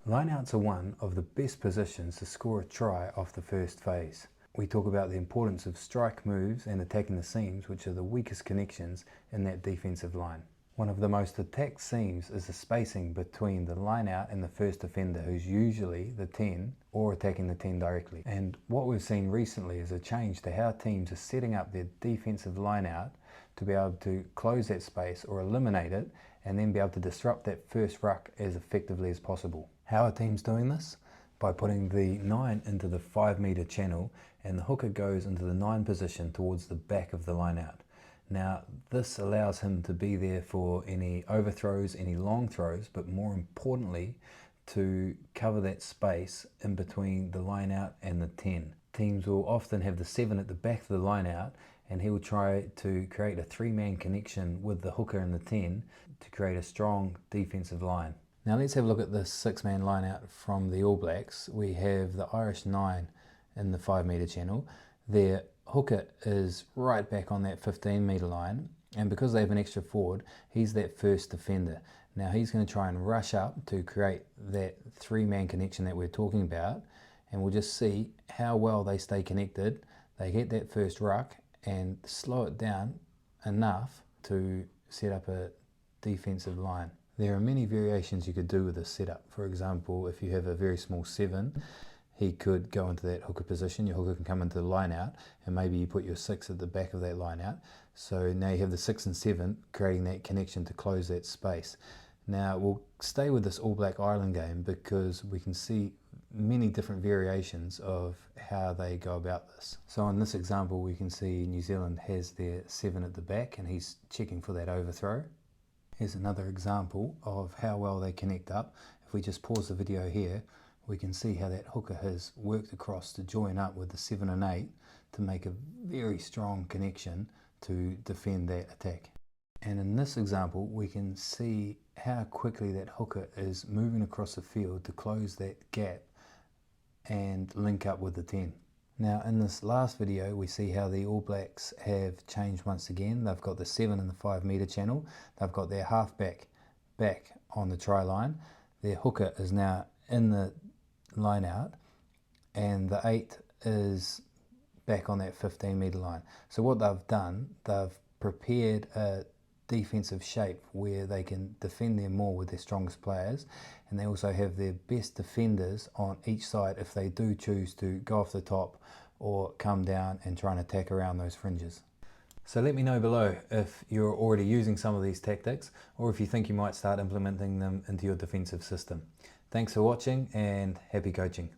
Lineouts are one of the best positions to score a try off the first phase. We talk about the importance of strike moves and attacking the seams, which are the weakest connections in that defensive line. One of the most attacked seams is the spacing between the lineout and the first defender, who's usually the 10 or attacking the 10 directly. And what we've seen recently is a change to how teams are setting up their defensive lineout to be able to close that space or eliminate it and then be able to disrupt that first ruck as effectively as possible. How are teams doing this? By putting the 9 into the 5-meter channel, and the hooker goes into the 9 position towards the back of the lineout. Now this allows him to be there for any overthrows, any long throws, but more importantly to cover that space in between the lineout and the 10. Teams will often have the 7 at the back of the lineout, and he will try to create a 3-man connection with the hooker and the 10 to create a strong defensive line. Now let's have a look at this 6-man lineout from the All Blacks. We have the Irish 9 in the 5-meter channel. Their hooker is right back on that 15-meter line, and because they have an extra forward, he's that first defender. Now he's going to try and rush up to create that 3-man connection that we're talking about, and we'll just see how well they stay connected. They get that first ruck and slow it down enough to set up a defensive line. There are many variations you could do with this setup. For example, if you have a very small 7, he could go into that hooker position. Your hooker can come into the line out, and maybe you put your 6 at the back of that line out. So now you have the 6 and 7 creating that connection to close that space. Now we'll stay with this All Black Ireland game because we can see many different variations of how they go about this. So in this example we can see New Zealand has their 7 at the back and he's checking for that overthrow. Here's another example of how well they connect up. If we just pause the video here, we can see how that hooker has worked across to join up with the 7 and 8 to make a very strong connection to defend that attack. And in this example we can see how quickly that hooker is moving across the field to close that gap and link up with the 10. Now in this last video we see how the All Blacks have changed once again. They've got the 7 in the 5-meter channel, they've got their halfback back on the try line, their hooker is now in the line out, and the 8 is back on that 15-meter line. So what they've done, they've prepared a defensive shape where they can defend them more with their strongest players, and they also have their best defenders on each side if they do choose to go off the top or come down and try and attack around those fringes. So let me know below if you're already using some of these tactics or if you think you might start implementing them into your defensive system. Thanks for watching and happy coaching.